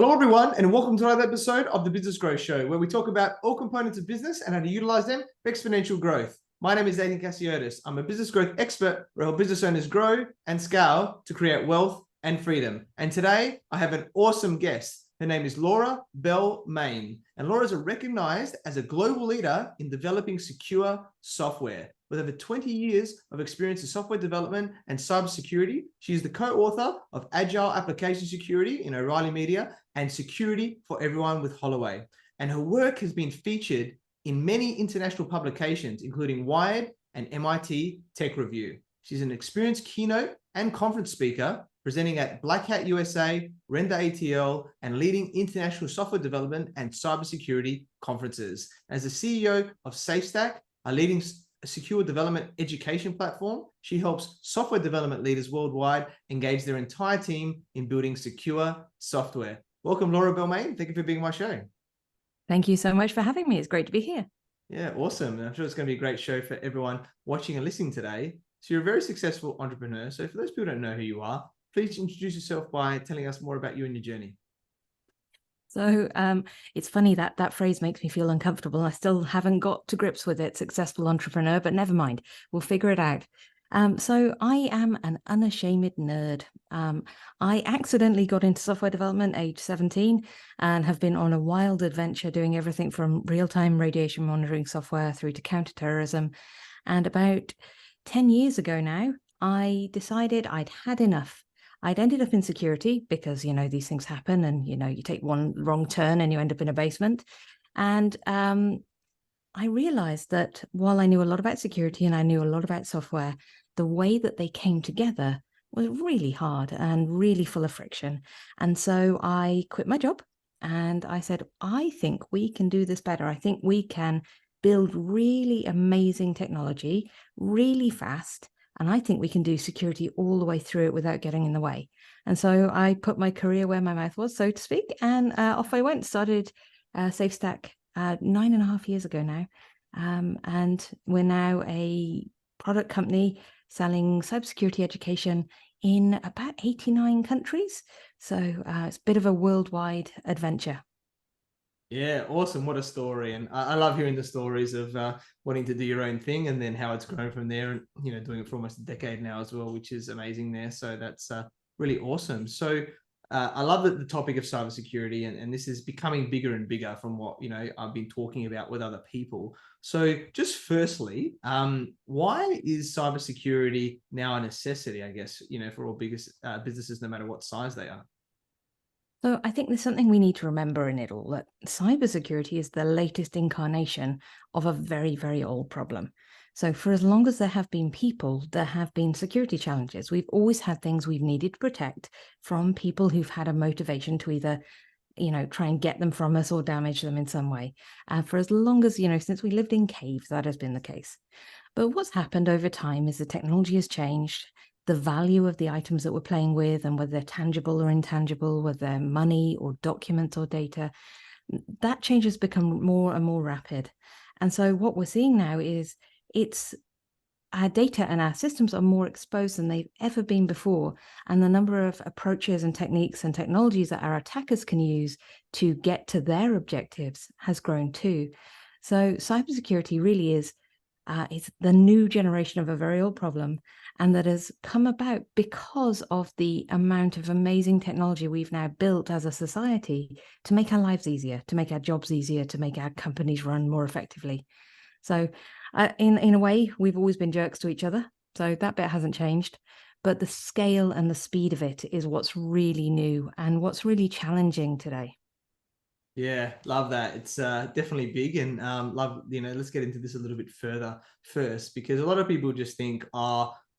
Hello, everyone, and welcome to another episode of the Business Growth Show, where we talk about all components of business and how to utilize them for exponential growth. My name is Athin. I'm a business growth expert where I help business owners grow and scale to create wealth and freedom. And today, I have an awesome guest. Her name is Laura Bell-Main, and Laura is recognized as a global leader in developing secure software. With over 20 years of experience in software development and cybersecurity, she is the co-author of Agile Application Security in O'Reilly Media and Security for Everyone with Holloway. And her work has been featured in many international publications, including Wired and MIT Tech Review. She's an experienced keynote and conference speaker, presenting at BlackHat USA, RenderATL, and leading international software development and cybersecurity conferences. As the CEO of SafeStack, a leading secure development education platform, she helps software development leaders worldwide engage their entire team in building secure software. Welcome, Laura Bell-Main. Thank you for being on my show. Thank you so much for having me. It's great to be here. Yeah, awesome. And I'm sure it's going to be a great show for everyone watching and listening today. So you're a very successful entrepreneur. So for those people who don't know who you are, please introduce yourself by telling us more about you and your journey. So it's funny that phrase makes me feel uncomfortable. I still haven't got to grips with it, successful entrepreneur, but never mind. We'll figure it out. So I am an unashamed nerd. I accidentally got into software development age 17 and have been on a wild adventure doing everything from real-time radiation monitoring software through to counterterrorism. And about 10 years ago now, I decided I'd had enough. I'd ended up in security because, these things happen and, you take one wrong turn and you end up in a basement. And I realized that while I knew a lot about security and I knew a lot about software, the way that they came together was really hard and really full of friction. And so I quit my job and I said, I think we can do this better. I think we can build really amazing technology really fast. And I think we can do security all the way through it without getting in the way. And so I put my career where my mouth was, so to speak, and off I went. Started SafeStack 9.5 years ago now. And we're now a product company selling cybersecurity education in about 89 countries. So it's a bit of a worldwide adventure. Yeah, awesome. What a story. And I love hearing the stories of wanting to do your own thing and then how it's grown from there and, doing it for almost a decade now as well, which is amazing there. So that's really awesome. So I love the topic of cybersecurity and this is becoming bigger and bigger from what, I've been talking about with other people. So just firstly, why is cybersecurity now a necessity, I guess, for all businesses, no matter what size they are? So I think there's something we need to remember in it all, that cybersecurity is the latest incarnation of a very, very old problem. So for as long as there have been people, there have been security challenges. We've always had things we've needed to protect from people who've had a motivation to either, try and get them from us or damage them in some way. For as long as, since we lived in caves, that has been the case. But what's happened over time is the technology has changed. The value of the items that we're playing with and whether they're tangible or intangible, whether they're money or documents or data, that change has become more and more rapid. And so what we're seeing now is our data and our systems are more exposed than they've ever been before. And the number of approaches and techniques and technologies that our attackers can use to get to their objectives has grown too. So cybersecurity really is it's the new generation of a very old problem, and that has come about because of the amount of amazing technology we've now built as a society to make our lives easier, to make our jobs easier, to make our companies run more effectively. So in a way, we've always been jerks to each other. So that bit hasn't changed. But the scale and the speed of it is what's really new and what's really challenging today. Yeah, love that. It's definitely big and love, let's get into this a little bit further first, because a lot of people just think,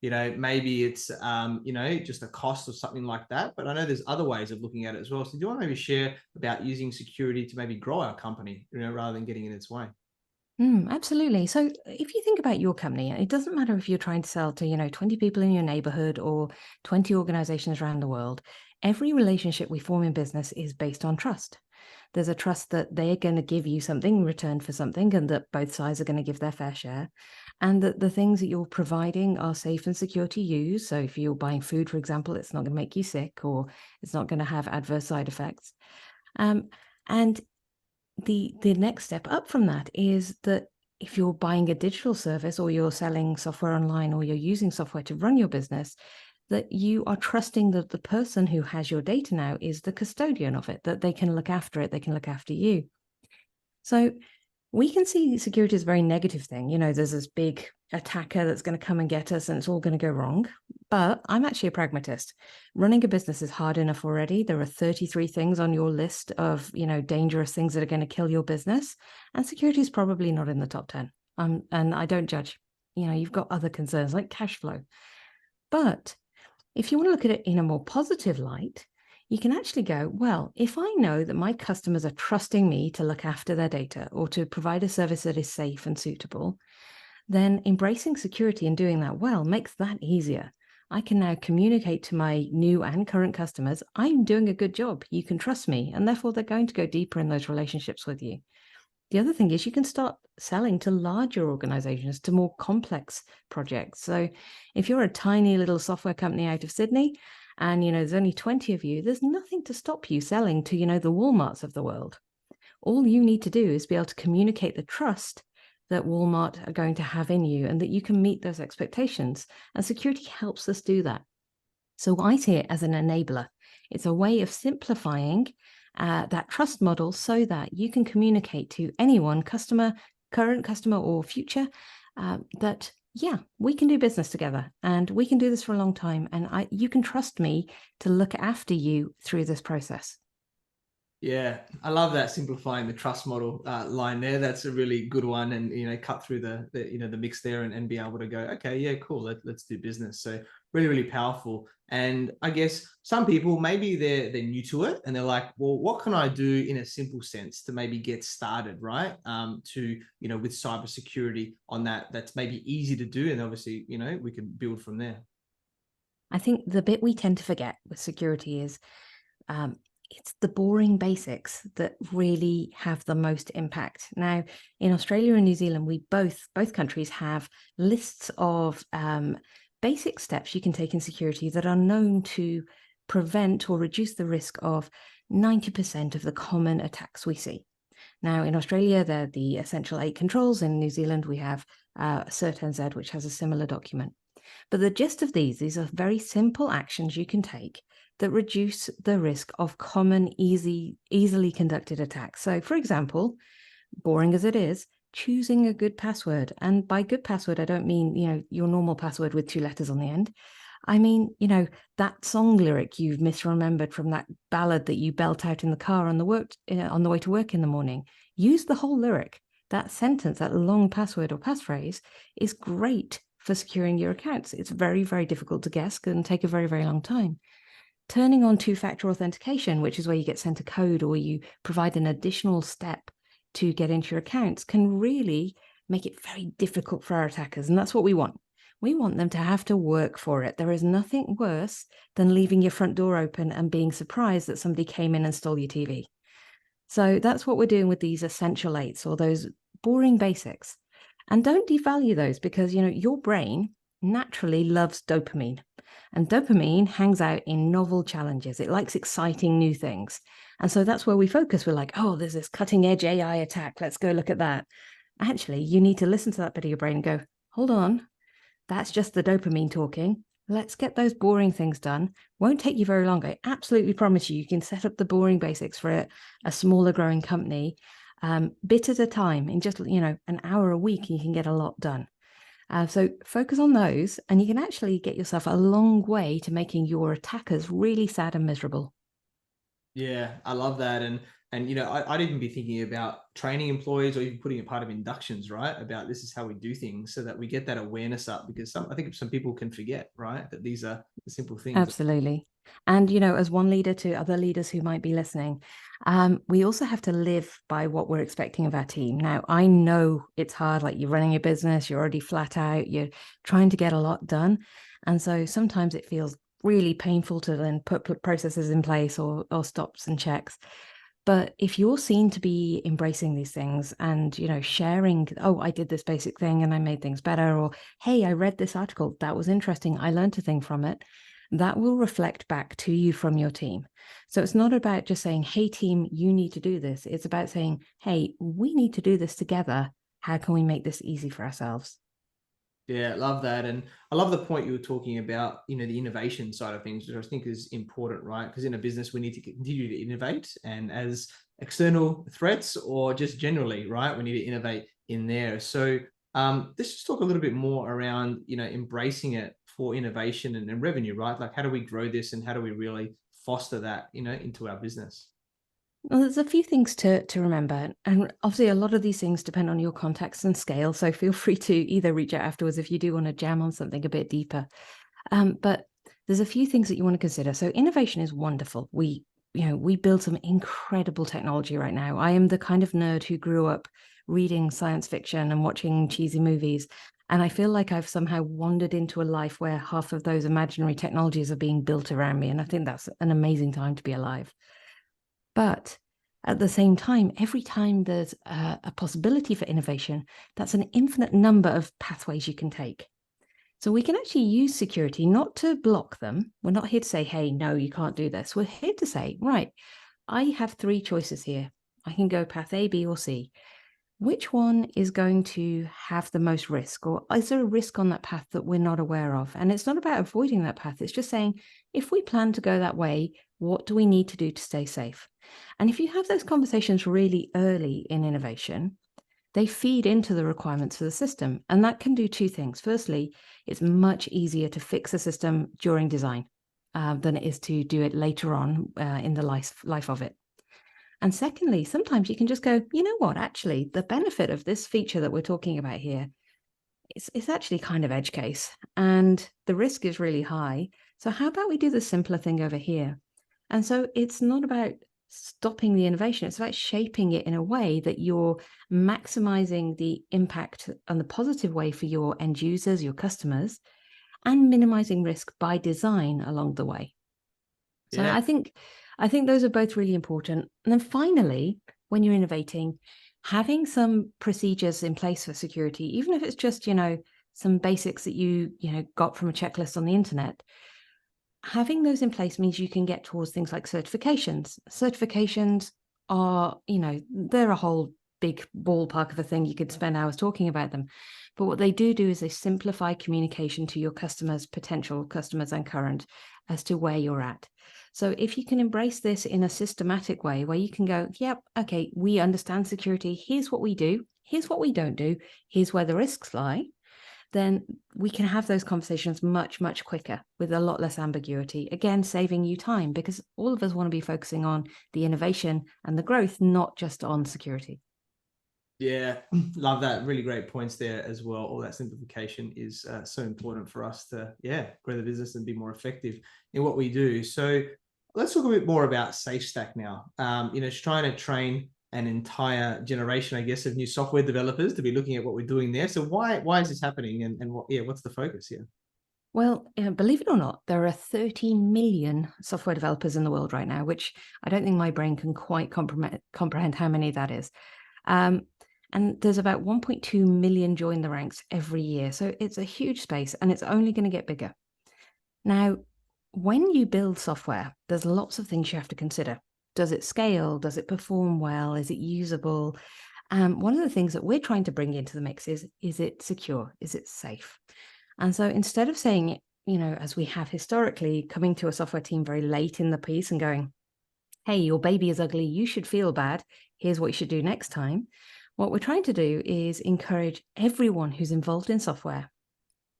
maybe it's, just a cost or something like that. But I know there's other ways of looking at it as well. So do you want to maybe share about using security to maybe grow our company, rather than getting in its way? Absolutely. So if you think about your company, it doesn't matter if you're trying to sell to, 20 people in your neighborhood or 20 organizations around the world. Every relationship we form in business is based on trust. There's a trust that they're going to give you something in return for something and that both sides are going to give their fair share. And that the things that you're providing are safe and secure to use. So if you're buying food, for example, it's not going to make you sick or it's not going to have adverse side effects. And the next step up from that is that if you're buying a digital service or you're selling software online or you're using software to run your business, that you are trusting that the person who has your data now is the custodian of it, that they can look after it, they can look after you. So we can see security as a very negative thing. There's this big attacker that's going to come and get us and it's all going to go wrong. But I'm actually a pragmatist. Running a business is hard enough already. There are 33 things on your list of, dangerous things that are going to kill your business. And security is probably not in the top 10. And I don't judge. You've got other concerns like cash flow. But if you want to look at it in a more positive light, you can actually go, well, if I know that my customers are trusting me to look after their data or to provide a service that is safe and suitable, then embracing security and doing that well makes that easier. I can now communicate to my new and current customers, I'm doing a good job, you can trust me, and therefore they're going to go deeper in those relationships with you. The other thing is you can start selling to larger organizations, to more complex projects. So if you're a tiny little software company out of Sydney and, there's only 20 of you, there's nothing to stop you selling to, the Walmarts of the world. All you need to do is be able to communicate the trust that Walmart are going to have in you and that you can meet those expectations. And security helps us do that. So I see it as an enabler. It's a way of simplifying that trust model so that you can communicate to anyone, customer, current customer or future, that, yeah, we can do business together and we can do this for a long time. And you can trust me to look after you through this process. Yeah, I love that simplifying the trust model line there. That's a really good one, and cut through the mix there and be able to go, okay, yeah, cool, let's do business. So really, really powerful. And I guess some people maybe they're new to it and they're like, well, what can I do in a simple sense to maybe get started, right? With cybersecurity on that's maybe easy to do, and obviously we can build from there. I think the bit we tend to forget with security is it's the boring basics that really have the most impact. Now, in Australia and New Zealand, we both countries have lists of basic steps you can take in security that are known to prevent or reduce the risk of 90% of the common attacks we see. Now, in Australia, they're the Essential 8 controls. In New Zealand, we have CERT NZ, which has a similar document. But the gist of these are very simple actions you can take that reduce the risk of common, easily conducted attacks. So, for example, boring as it is, choosing a good password. And by good password, I don't mean, your normal password with 2 letters on the end. I mean, that song lyric you've misremembered from that ballad that you belt out in the car on the way to work in the morning. Use the whole lyric. That sentence, that long password or passphrase is great for securing your accounts. It's very, very difficult to guess and take a very, very long time. Turning on 2-factor authentication, which is where you get sent a code or you provide an additional step to get into your accounts, can really make it very difficult for our attackers. And that's what we want. We want them to have to work for it. There is nothing worse than leaving your front door open and being surprised that somebody came in and stole your TV. So that's what we're doing with these essential 8s or those boring basics. And don't devalue those because, your brain naturally loves dopamine. And dopamine hangs out in novel challenges. It likes exciting new things. And so that's where we focus. We're like, oh, there's this cutting edge AI attack. Let's go look at that. Actually, you need to listen to that bit of your brain and go, hold on, that's just the dopamine talking. Let's get those boring things done. Won't take you very long. I absolutely promise you can set up the boring basics for a smaller growing company, bit at a time. In just, an hour a week, you can get a lot done. So focus on those and you can actually get yourself a long way to making your attackers really sad and miserable. Yeah, I love that. And I'd even be thinking about training employees or even putting a part of inductions, right? About this is how we do things so that we get that awareness up because I think some people can forget, right? That these are the simple things. Absolutely. And, as one leader to other leaders who might be listening, we also have to live by what we're expecting of our team. Now, I know it's hard, like you're running a business, you're already flat out, you're trying to get a lot done. And so sometimes it feels really painful to then put processes in place or stops and checks. But if you're seen to be embracing these things and, sharing, oh, I did this basic thing and I made things better, or, hey, I read this article, that was interesting, I learned a thing from it, that will reflect back to you from your team. So it's not about just saying, hey, team, you need to do this. It's about saying, hey, we need to do this together. How can we make this easy for ourselves? Yeah, love that. And I love the point you were talking about, the innovation side of things, which I think is important, right? Because in a business, we need to continue to innovate. And as external threats or just generally, right, we need to innovate in there. So let's just talk a little bit more around, embracing it for innovation and revenue, right? Like, how do we grow this and how do we really foster that, into our business? Well, there's a few things to remember. And obviously, a lot of these things depend on your context and scale. So feel free to either reach out afterwards if you do want to jam on something a bit deeper. But there's a few things that you want to consider. So innovation is wonderful. We build some incredible technology right now. I am the kind of nerd who grew up reading science fiction and watching cheesy movies. And I feel like I've somehow wandered into a life where half of those imaginary technologies are being built around me. And I think that's an amazing time to be alive. But at the same time, every time there's a possibility for innovation, that's an infinite number of pathways you can take. So we can actually use security not to block them. We're not here to say, hey, no, you can't do this. We're here to say, right, I have three choices here. I can go path A, B, or C. Which one is going to have the most risk? Or is there a risk on that path that we're not aware of? And it's not about avoiding that path. It's just saying, if we plan to go that way, what do we need to do to stay safe? And if you have those conversations really early in innovation, they feed into the requirements for the system. And that can do two things. Firstly, it's much easier to fix a system during design than it is to do it later on in the life of it. And secondly, sometimes you can just go, you know what, actually, the benefit of this feature that we're talking about here, it's actually kind of edge case and the risk is really high. So how about we do the simpler thing over here? And so it's not about stopping the innovation. It's about shaping it in a way that you're maximizing the impact on the positive way for your end users, your customers, and minimizing risk by design along the way. So Yeah. I think those are both really important. And then finally, when you're innovating, having some procedures in place for security, even if it's just, some basics that you got from a checklist on the internet, having those in place means you can get towards things like certifications. Certifications are, they're a whole big ballpark of a thing. You could spend hours talking about them. But what they do is they simplify communication to your customers, potential customers and current, as to where you're at. So if you can embrace this in a systematic way where you can go, yep, okay, we understand security. Here's what we do. Here's what we don't do. Here's where the risks lie. Then we can have those conversations much, much quicker with a lot less ambiguity. Again, saving you time because all of us want to be focusing on the innovation and the growth, not just on security. Yeah, love that. Really great points there as well. All that simplification is so important for us to, grow the business and be more effective in what we do. So let's talk a bit more about SafeStack now. It's trying to train an entire generation, I guess, of new software developers to be looking at what we're doing there. So why is this happening and what's the focus here? Well, believe it or not, there are 30 million software developers in the world right now, which I don't think my brain can quite comprehend how many that is. And there's about 1.2 million join the ranks every year. So it's a huge space and it's only going to get bigger. Now, when you build software, there's lots of things you have to consider. Does it scale? Does it perform well? Is it usable? One of the things that we're trying to bring into the mix is it secure? Is it safe? And so instead of saying, as we have historically, coming to a software team very late in the piece and going, hey, your baby is ugly, you should feel bad, here's what you should do next time. What we're trying to do is encourage everyone who's involved in software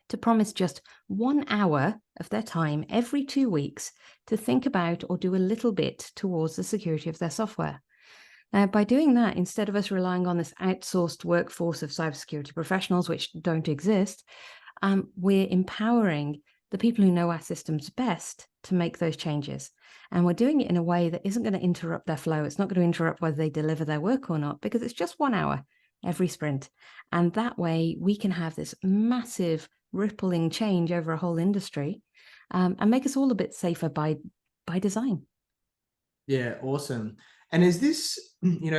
to promise just 1 hour of their time every 2 weeks to think about or do a little bit towards the security of their software. Now, by doing that, instead of us relying on this outsourced workforce of cybersecurity professionals, which don't exist, we're empowering the people who know our systems best to make those changes. And we're doing it in a way that isn't going to interrupt their flow. It's not going to interrupt whether they deliver their work or not, because it's just 1 hour every sprint. And that way we can have this massive rippling change over a whole industry and make us all a bit safer by design. Yeah, awesome. And is this,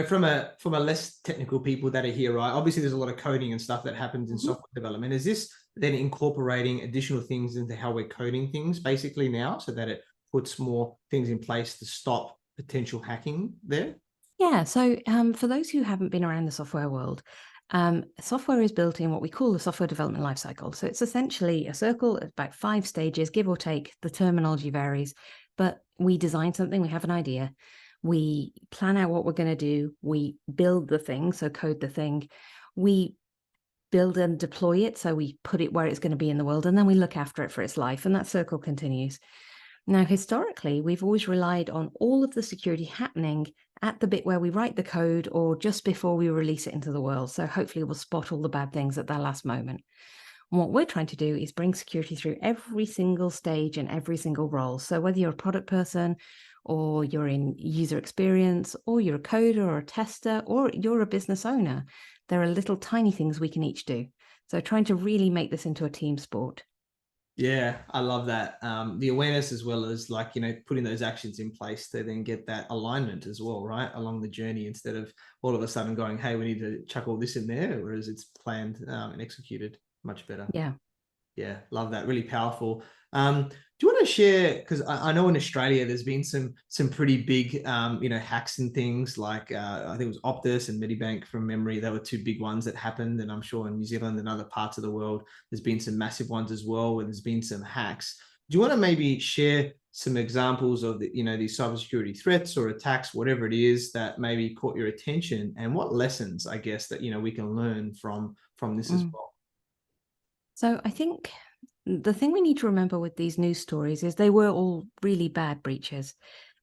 from a less technical people that are here, right? Obviously, there's a lot of coding and stuff that happens in software development. Is this then incorporating additional things into how we're coding things basically now, so that it puts more things in place to stop potential hacking there? Yeah, so for those who haven't been around the software world, software is built in what we call the software development lifecycle. So it's essentially a circle of about 5 stages, give or take. The terminology varies, but we design something, we have an idea, we plan out what we're going to do, we build the thing, so code the thing, we build and deploy it, so we put it where it's going to be in the world, and then we look after it for its life, and that circle continues. Now, historically, we've always relied on all of the security happening at the bit where we write the code or just before we release it into the world. So hopefully we'll spot all the bad things at that last moment. And what we're trying to do is bring security through every single stage and every single role. So whether you're a product person or you're in user experience or you're a coder or a tester or you're a business owner, there are little tiny things we can each do. So trying to really make this into a team sport. Yeah, I love that. The awareness, as well as, like, putting those actions in place to then get that alignment as well, right, along the journey, instead of all of a sudden going, hey, we need to chuck all this in there, whereas it's planned and executed much better. Yeah, love that. Really powerful. Do you want to share, because I know in Australia there's been some pretty big hacks and things, like I think it was Optus and Medibank from memory. They were 2 big ones that happened, and I'm sure in New Zealand and other parts of the world there's been some massive ones as well, where there's been some hacks. Do you want to maybe share some examples of these cybersecurity threats or attacks, whatever it is, that maybe caught your attention, and what lessons, I guess, that we can learn from this as well? So I think the thing we need to remember with these news stories is they were all really bad breaches.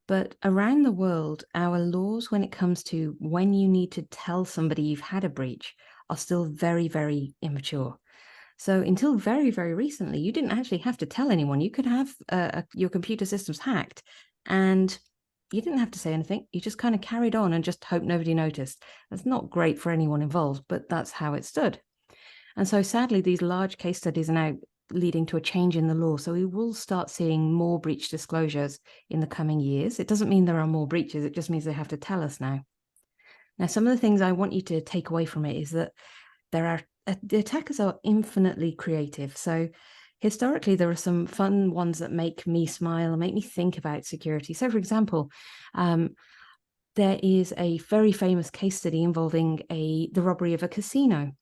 But around the world, our laws when it comes to when you need to tell somebody you've had a breach are still very, very immature. So until very, very recently, you didn't actually have to tell anyone. You could have your computer systems hacked and you didn't have to say anything. You just kind of carried on and just hope nobody noticed. That's not great for anyone involved, but that's how it stood. And so sadly, these large case studies are now leading to a change in the law. So we will start seeing more breach disclosures in the coming years. It doesn't mean there are more breaches. It just means they have to tell us now. Now, some of the things I want you to take away from it is that the attackers are infinitely creative. So historically, there are some fun ones that make me smile and make me think about security. So for example, there is a very famous case study involving the robbery of a casino,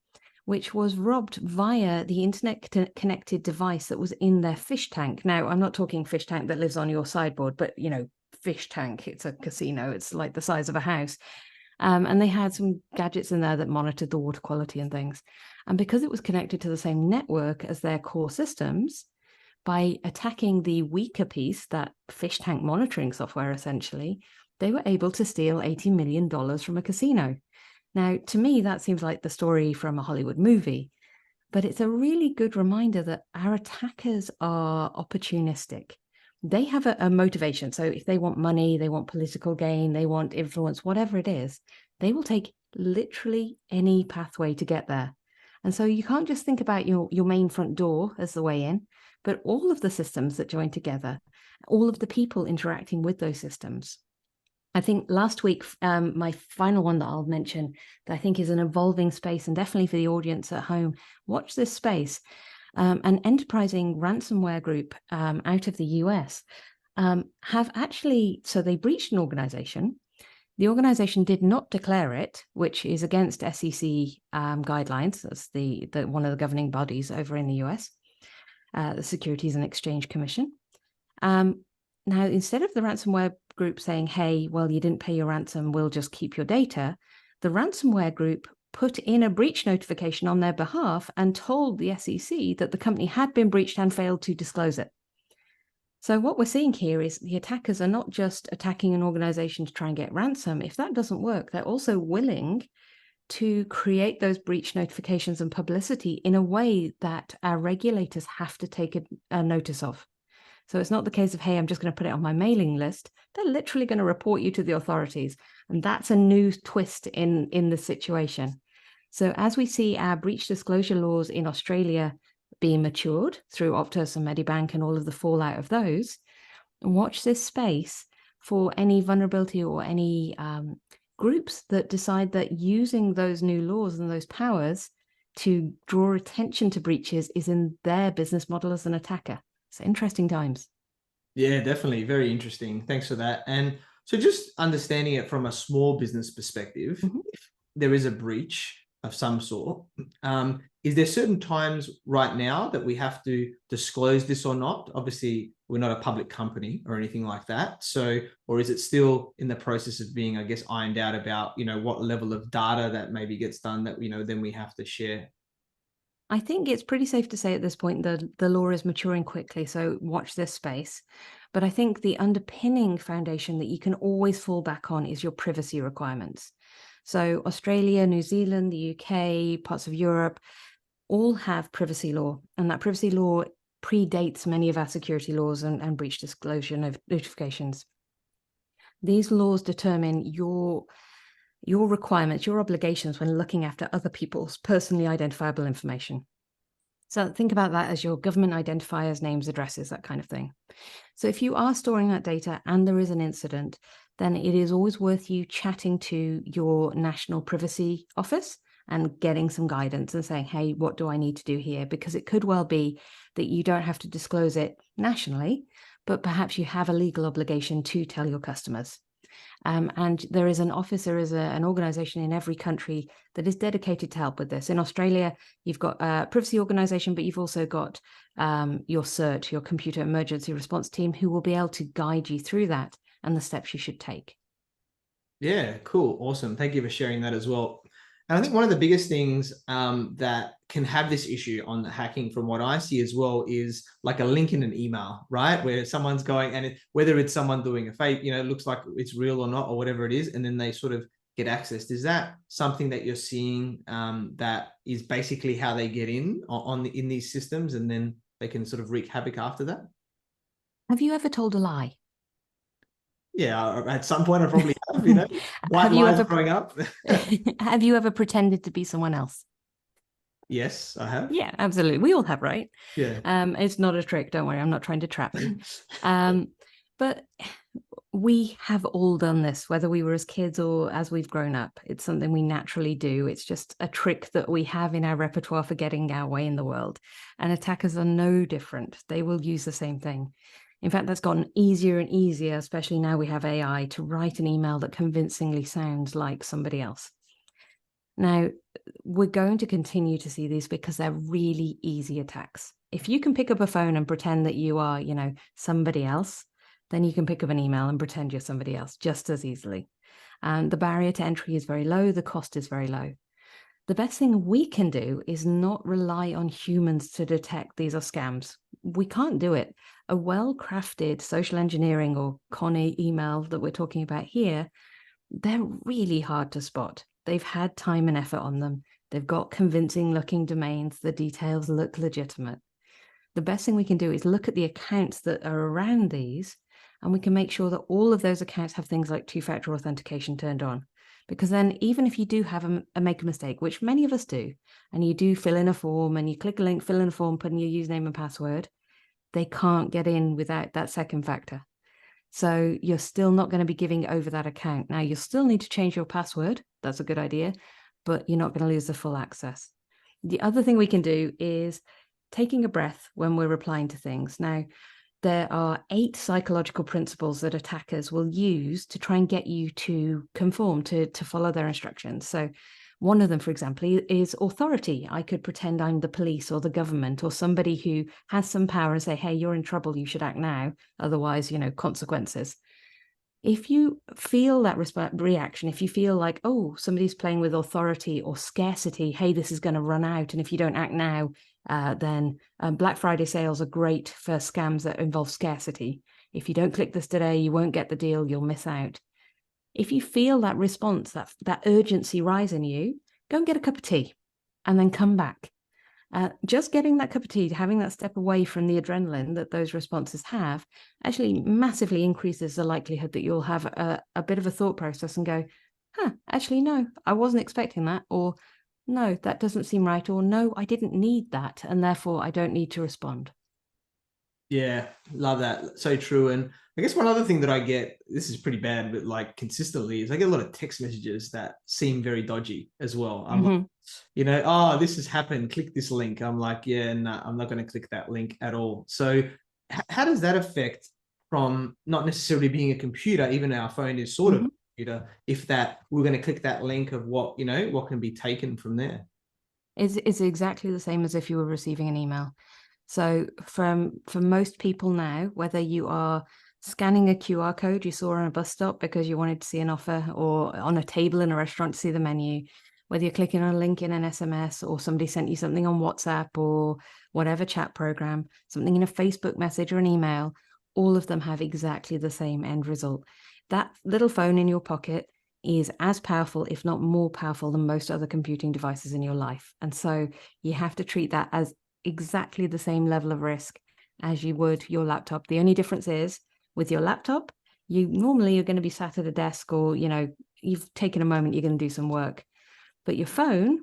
which was robbed via the internet-connected device that was in their fish tank. Now, I'm not talking fish tank that lives on your sideboard, but, fish tank. It's a casino. It's like the size of a house. And they had some gadgets in there that monitored the water quality and things. And because it was connected to the same network as their core systems, by attacking the weaker piece, that fish tank monitoring software, essentially, they were able to steal $80 million from a casino. Now, to me, that seems like the story from a Hollywood movie, but it's a really good reminder that our attackers are opportunistic. They have a motivation. So if they want money, they want political gain, they want influence, whatever it is, they will take literally any pathway to get there. And so you can't just think about your main front door as the way in, but all of the systems that join together, all of the people interacting with those systems. I think last week, my final one that I'll mention that I think is an evolving space, and definitely for the audience at home, watch this space. An enterprising ransomware group out of the US have actually, so they breached an organization. The organization did not declare it, which is against SEC guidelines. That's the one of the governing bodies over in the US, the Securities and Exchange Commission. Now, instead of the ransomware group saying, hey, well, you didn't pay your ransom, we'll just keep your data, the ransomware group put in a breach notification on their behalf and told the SEC that the company had been breached and failed to disclose it. So what we're seeing here is the attackers are not just attacking an organization to try and get ransom. If that doesn't work, they're also willing to create those breach notifications and publicity in a way that our regulators have to take a notice of. So it's not the case of, hey, I'm just going to put it on my mailing list. They're literally going to report you to the authorities. And that's a new twist in the situation. So as we see our breach disclosure laws in Australia being matured through Optus and Medibank and all of the fallout of those, watch this space for any vulnerability or any groups that decide that using those new laws and those powers to draw attention to breaches is in their business model as an attacker. It's interesting times. Yeah, definitely. Very interesting. Thanks for that. And so just understanding it from a small business perspective, if there is a breach of some sort, is there certain times right now that we have to disclose this or not? Obviously, we're not a public company or anything like that. So, or is it still in the process of being, I guess, ironed out about, what level of data that maybe gets done that, then we have to share? I think it's pretty safe to say at this point that the law is maturing quickly, so watch this space. But I think the underpinning foundation that you can always fall back on is your privacy requirements. So Australia, New Zealand, the UK, parts of Europe, all have privacy law. And that privacy law predates many of our security laws and breach disclosure notifications. These laws determine your requirements, your obligations when looking after other people's personally identifiable information. So think about that as your government identifiers, names, addresses, that kind of thing. So if you are storing that data and there is an incident, then it is always worth you chatting to your National Privacy Office and getting some guidance and saying, hey, what do I need to do here? Because it could well be that you don't have to disclose it nationally, but perhaps you have a legal obligation to tell your customers. And there is an office, there is an organization in every country that is dedicated to help with this. In Australia, you've got a privacy organization, but you've also got your CERT, your Computer Emergency Response Team, who will be able to guide you through that and the steps you should take. Yeah, cool. Awesome. Thank you for sharing that as well. And I think one of the biggest things that can have this issue on the hacking, from what I see as well, is like a link in an email, right? Where someone's going, and whether it's someone doing a fake, it looks like it's real or not, or whatever it is, and then they sort of get accessed. Is that something that you're seeing that is basically how they get in in these systems, and then they can sort of wreak havoc after that? Have you ever told a lie? Yeah, at some point I probably have, white Have you lies ever growing up. have you ever pretended to be someone else? Yes, I have. Yeah, absolutely. We all have, right? Yeah. It's not a trick. Don't worry. I'm not trying to trap you. But we have all done this, whether we were as kids or as we've grown up. It's something we naturally do. It's just a trick that we have in our repertoire for getting our way in the world. And attackers are no different. They will use the same thing. In fact, that's gotten easier and easier, especially now we have AI, to write an email that convincingly sounds like somebody else. Now, we're going to continue to see these because they're really easy attacks. If you can pick up a phone and pretend that you are, somebody else, then you can pick up an email and pretend you're somebody else just as easily. And the barrier to entry is very low. The cost is very low. The best thing we can do is not rely on humans to detect these are scams. We can't do it. A well-crafted social engineering or con email that we're talking about here, they're really hard to spot. They've had time and effort on them. They've got convincing looking domains. The details look legitimate. The best thing we can do is look at the accounts that are around these, and we can make sure that all of those accounts have things like two-factor authentication turned on. Because then even if you do have make a mistake, which many of us do, and you do fill in a form and you click a link, fill in a form, put in your username and password, they can't get in without that second factor. So you're still not going to be giving over that account. Now, you'll still need to change your password. That's a good idea, but you're not going to lose the full access. The other thing we can do is taking a breath when we're replying to things. Now, there are 8 psychological principles that attackers will use to try and get you to conform, to follow their instructions. So one of them, for example, is authority. I could pretend I'm the police or the government or somebody who has some power and say, hey, you're in trouble, you should act now. Otherwise, consequences. If you feel that reaction, if you feel like, oh, somebody's playing with authority or scarcity, hey, this is going to run out, and if you don't act now, then Black Friday sales are great for scams that involve scarcity. If you don't click this today, you won't get the deal, you'll miss out. If you feel that response, that urgency rise in you, go and get a cup of tea and then come back. Just getting that cup of tea, having that step away from the adrenaline that those responses have, actually massively increases the likelihood that you'll have a bit of a thought process and go, actually, no, I wasn't expecting that, or no, that doesn't seem right, or no, I didn't need that, and therefore I don't need to respond. Yeah, love that. So true. And I guess one other thing that I get, this is pretty bad, but like consistently, is I get a lot of text messages that seem very dodgy as well. I'm like, oh, this has happened. Click this link. I'm like, yeah, no, I'm not going to click that link at all. So how does that affect from not necessarily being a computer, even our phone is sort of a computer, if that we're going to click that link of what, what can be taken from there? It's exactly the same as if you were receiving an email. So for most people now, whether you are scanning a QR code you saw on a bus stop because you wanted to see an offer, or on a table in a restaurant to see the menu, whether you're clicking on a link in an SMS, or somebody sent you something on WhatsApp or whatever chat program, something in a Facebook message or an email, all of them have exactly the same end result. That little phone in your pocket is as powerful, if not more powerful, than most other computing devices in your life. And so you have to treat that as exactly the same level of risk as you would your laptop. The only difference is with your laptop, you're going to be sat at a desk, or, you've taken a moment, you're going to do some work. But your phone,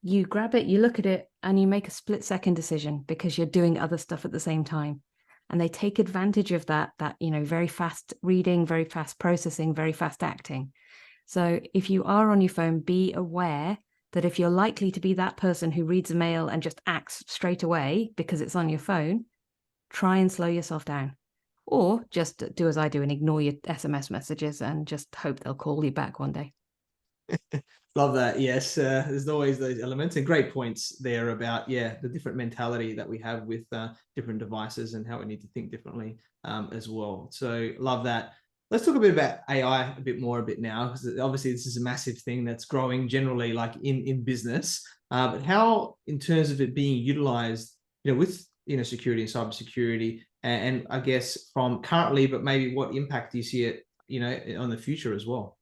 you grab it, you look at it, and you make a split-second decision because you're doing other stuff at the same time. And they take advantage of that, very fast reading, very fast processing, very fast acting. So if you are on your phone, be aware that if you're likely to be that person who reads a mail and just acts straight away because it's on your phone, try and slow yourself down. Or just do as I do and ignore your SMS messages and just hope they'll call you back one day. Love that. Yes, there's always those elements, and great points there about, the different mentality that we have with different devices and how we need to think differently as well. So love that. Let's talk a bit about AI a bit now, because obviously this is a massive thing that's growing generally, like in business. But how, in terms of it being utilized, with security and cybersecurity, and I guess from currently, but maybe what impact do you see it, on the future as well?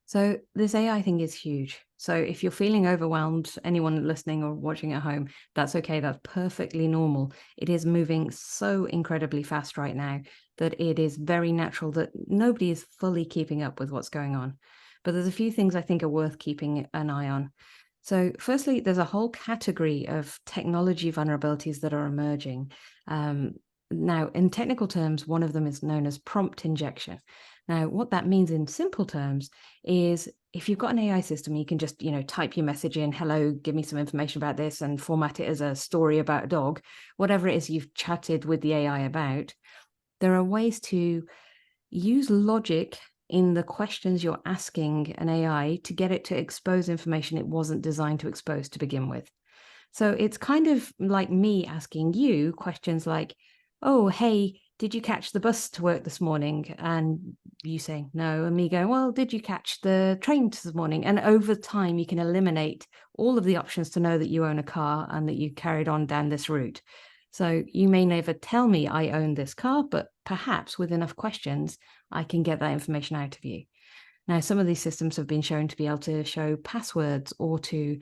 So this AI thing is huge. So if you're feeling overwhelmed, anyone listening or watching at home, that's okay. That's perfectly normal. It is moving so incredibly fast right now that it is very natural that nobody is fully keeping up with what's going on. But there's a few things I think are worth keeping an eye on. So firstly, there's a whole category of technology vulnerabilities that are emerging. Now, in technical terms, one of them is known as prompt injection. Now, what that means in simple terms is if you've got an AI system, you can just, type your message in, hello, give me some information about this, and format it as a story about a dog, whatever it is you've chatted with the AI about. There are ways to use logic in the questions you're asking an AI to get it to expose information it wasn't designed to expose to begin with. So it's kind of like me asking you questions like, oh, hey, did you catch the bus to work this morning? And you saying no, and me going, well, did you catch the train this morning? And over time, you can eliminate all of the options to know that you own a car and that you carried on down this route. So you may never tell me I own this car, but perhaps with enough questions, I can get that information out of you. Now, some of these systems have been shown to be able to show passwords or to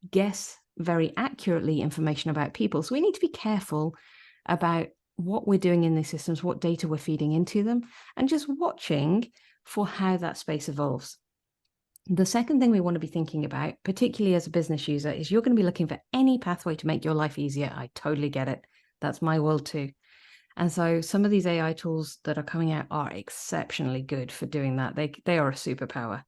guess very accurately information about people. So we need to be careful about what we're doing in these systems, what data we're feeding into them, and just watching for how that space evolves. The second thing we want to be thinking about, particularly as a business user, is you're going to be looking for any pathway to make your life easier. I totally get it. That's my world too. And so some of these AI tools that are coming out are exceptionally good for doing that. They are a superpower.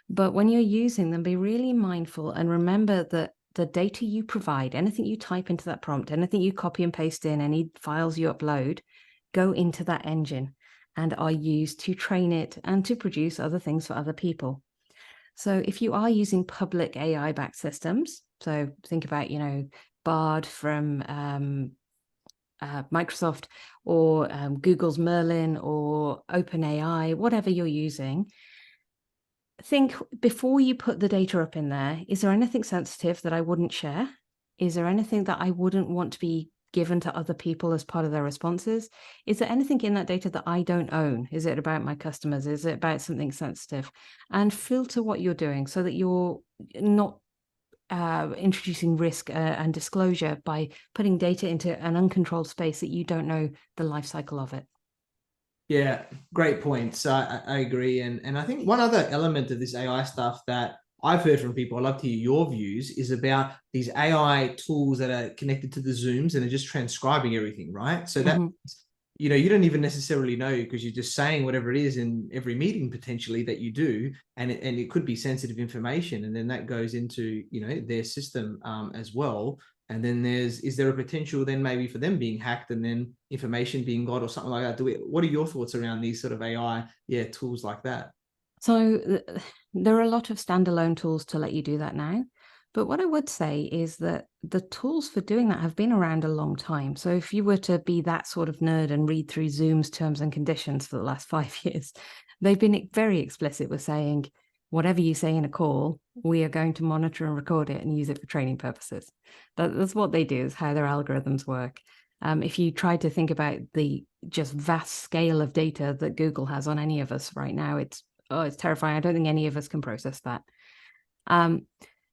But when you're using them, be really mindful and remember that the data you provide, anything you type into that prompt, anything you copy and paste in, any files you upload, go into that engine and are used to train it and to produce other things for other people. So if you are using public AI-backed systems, so think about, Bard from Microsoft, or Google's Merlin, or OpenAI, whatever you're using, think before you put the data up in there, is there anything sensitive that I wouldn't share? Is there anything that I wouldn't want to be given to other people as part of their responses? Is there anything in that data that I don't own? Is it about my customers? Is it about something sensitive? And filter what you're doing so that you're not introducing risk and disclosure by putting data into an uncontrolled space that you don't know the life cycle of it. Yeah, great points. I agree. And I think one other element of this AI stuff that I've heard from people, I'd love to hear your views, is about these AI tools that are connected to the Zooms and are just transcribing everything, right? So that, you don't even necessarily know because you're just saying whatever it is in every meeting potentially that you do, and it could be sensitive information, and then that goes into, their system as well. And then is there a potential then maybe for them being hacked and then information being got or something like that? What are your thoughts around these sort of AI, tools like that? So there are a lot of standalone tools to let you do that now. But what I would say is that the tools for doing that have been around a long time. So if you were to be that sort of nerd and read through Zoom's terms and conditions for the last 5 years, they've been very explicit with saying, whatever you say in a call, we are going to monitor and record it and use it for training purposes. That's what they do, is how their algorithms work. If you try to think about the just vast scale of data that Google has on any of us right now, it's terrifying. I don't think any of us can process that.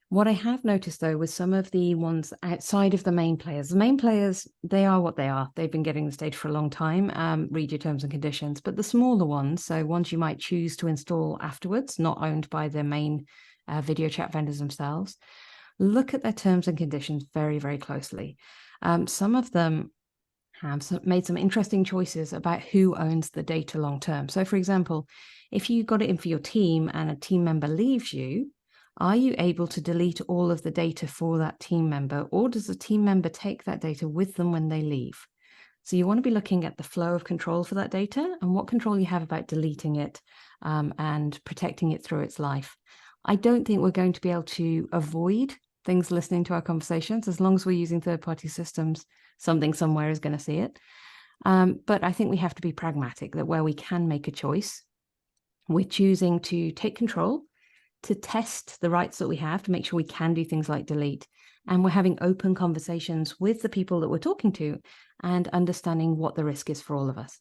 What I have noticed, though, with some of the ones outside of the main players, they are what they are. They've been getting the data for a long time. Read your terms and conditions. But the smaller ones, so ones you might choose to install afterwards, not owned by the main video chat vendors themselves, look at their terms and conditions very, very closely. Some of them have made some interesting choices about who owns the data long term. So, for example, if you got it in for your team and a team member leaves you, are you able to delete all of the data for that team member, or does the team member take that data with them when they leave? So you want to be looking at the flow of control for that data and what control you have about deleting it and protecting it through its life. I don't think we're going to be able to avoid things listening to our conversations. As long as we're using third-party systems, something somewhere is going to see it. But I think we have to be pragmatic, that where we can make a choice, we're choosing to take control, to test the rights that we have, to make sure we can do things like delete. And we're having open conversations with the people that we're talking to and understanding what the risk is for all of us.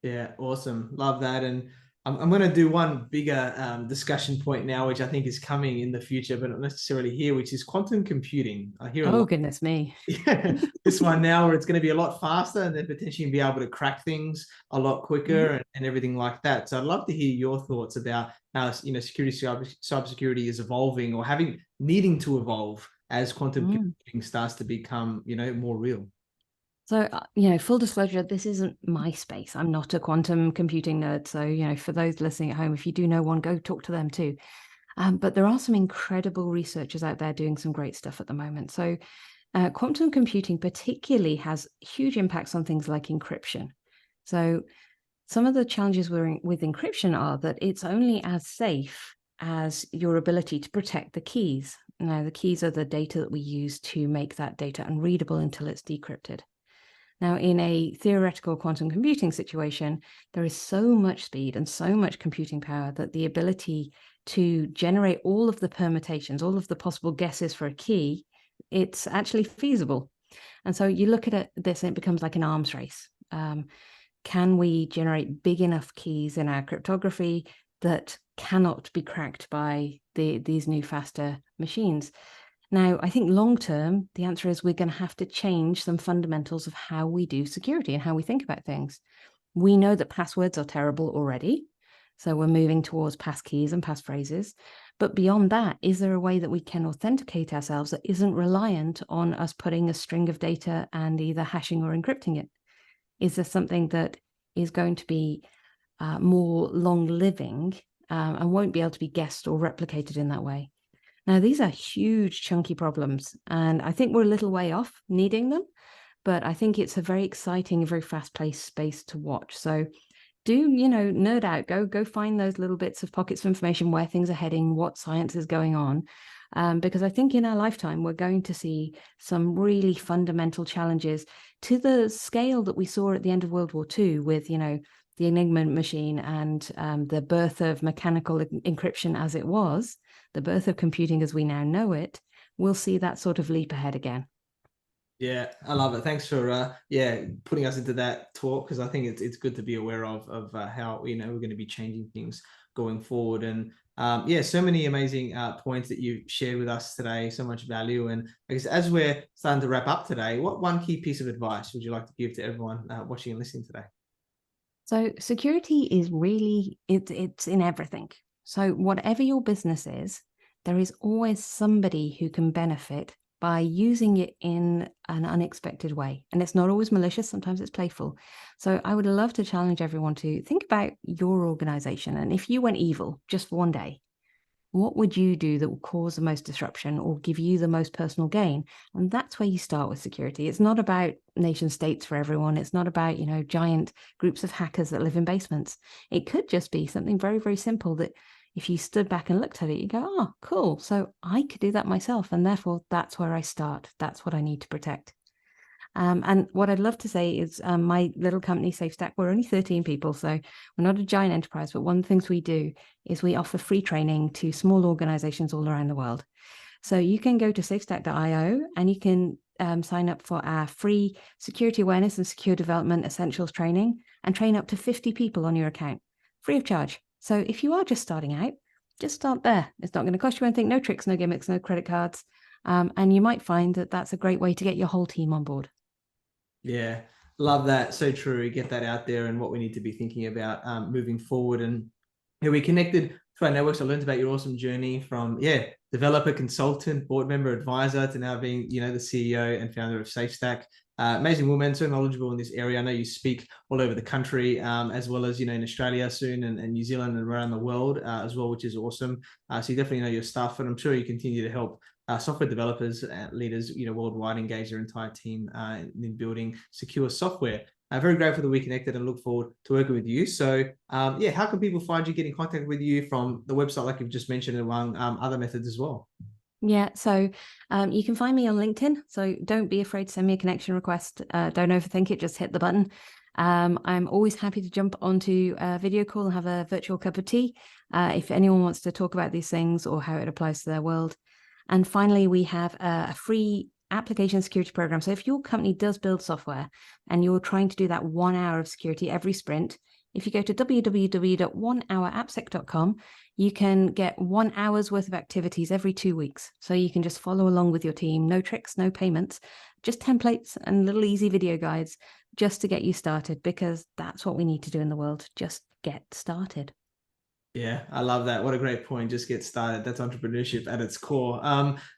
Yeah, awesome. Love that. And I'm going to do one bigger discussion point now, which I think is coming in the future, but not necessarily here, which is quantum computing. I hear a lot. Goodness me. Yeah, this one now where it's going to be a lot faster and then potentially be able to crack things a lot quicker and everything like that. So I'd love to hear your thoughts about how, cybersecurity is evolving or needing to evolve as quantum computing starts to become, more real. So, full disclosure, this isn't my space. I'm not a quantum computing nerd. So, for those listening at home, if you do know one, go talk to them too. But there are some incredible researchers out there doing some great stuff at the moment. So quantum computing particularly has huge impacts on things like encryption. So some of the challenges with encryption are that it's only as safe as your ability to protect the keys. Now, the keys are the data that we use to make that data unreadable until it's decrypted. Now, in a theoretical quantum computing situation, there is so much speed and so much computing power that the ability to generate all of the permutations, all of the possible guesses for a key, it's actually feasible. And so you look at this and it becomes like an arms race. Can we generate big enough keys in our cryptography that cannot be cracked by these new faster machines? Now, I think long term, the answer is we're going to have to change some fundamentals of how we do security and how we think about things. We know that passwords are terrible already, so we're moving towards passkeys and passphrases. But beyond that, is there a way that we can authenticate ourselves that isn't reliant on us putting a string of data and either hashing or encrypting it? Is there something that is going to be more long-living and won't be able to be guessed or replicated in that way? Now, these are huge, chunky problems, and I think we're a little way off needing them, but I think it's a very exciting, very fast-paced space to watch. So do, nerd out, go find those little bits of pockets of information where things are heading, what science is going on, because I think in our lifetime, we're going to see some really fundamental challenges to the scale that we saw at the end of World War II with, the Enigma machine and the birth of mechanical encryption as it was, the birth of computing as we now know it. We'll see that sort of leap ahead again. Yeah, I love it. Thanks for putting us into that talk, because I think it's good to be aware of how we're going to be changing things going forward. And so many amazing points that you shared with us today, so much value. And I guess as we're starting to wrap up today, what one key piece of advice would you like to give to everyone watching and listening today? So security is really, it's in everything. So whatever your business is, there is always somebody who can benefit by using it in an unexpected way. And it's not always malicious, sometimes it's playful. So I would love to challenge everyone to think about your organization. And if you went evil just for one day, what would you do that will cause the most disruption or give you the most personal gain? And that's where you start with security. It's not about nation states for everyone. It's not about, giant groups of hackers that live in basements. It could just be something very, very simple that if you stood back and looked at it, you go, oh, cool. So I could do that myself. And therefore, that's where I start. That's what I need to protect. And what I'd love to say is my little company, SafeStack, we're only 13 people. So we're not a giant enterprise. But one of the things we do is we offer free training to small organizations all around the world. So you can go to safestack.io and you can sign up for our free security awareness and secure development essentials training and train up to 50 people on your account, free of charge. So if you are just starting out, just start there. It's not going to cost you anything, no tricks, no gimmicks, no credit cards. And you might find that that's a great way to get your whole team on board. Yeah, love that. So true. Get that out there and what we need to be thinking about moving forward. And we connected to our networks. I learned about your awesome journey from, developer, consultant, board member, advisor to now being, the CEO and founder of SafeStack. Amazing woman, so knowledgeable in this area. I know you speak all over the country, as well as, in Australia soon and New Zealand and around the world as well, which is awesome. So you definitely know your stuff, and I'm sure you continue to help software developers, leaders, worldwide engage their entire team in building secure software. Very grateful that we connected and look forward to working with you. So how can people find you, get in contact with you from the website, like you've just mentioned, among other methods as well? Yeah, so you can find me on LinkedIn. So don't be afraid to send me a connection request. Don't overthink it, just hit the button. I'm always happy to jump onto a video call and have a virtual cup of tea if anyone wants to talk about these things or how it applies to their world. And finally, we have a free application security program. So if your company does build software and you're trying to do that 1 hour of security every sprint, if you go to www.onehourappsec.com, you can get 1 hour's worth of activities every 2 weeks. So you can just follow along with your team. No tricks, no payments, just templates and little easy video guides just to get you started, because that's what we need to do in the world. Just get started. Yeah, I love that. What a great point. Just get started. That's entrepreneurship at its core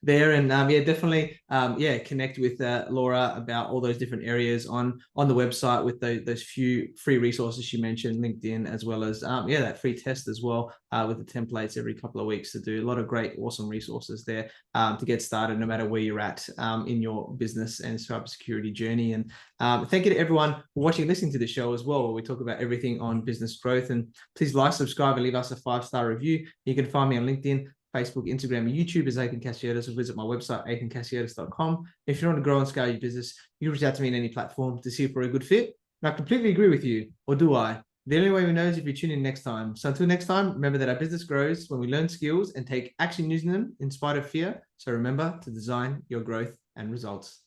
there. And definitely, connect with Laura about all those different areas on the website with those few free resources she mentioned, LinkedIn, as well as, that free test as well with the templates every couple of weeks to do. A lot of great, awesome resources there to get started, no matter where you're at in your business and cybersecurity journey. And thank you to everyone for watching and listening to the show as well, where we talk about everything on business growth. And please like, subscribe, and leave us a 5-star review. You can find me on LinkedIn, Facebook, Instagram, and YouTube as Athin Casiotis, or visit my website, athincasiotis.com. If you want to grow and scale your business, you can reach out to me in any platform to see if we're a good fit. And I completely agree with you, or do I? The only way we know is if you tune in next time. So until next time, remember that our business grows when we learn skills and take action using them in spite of fear. So remember to design your growth and results.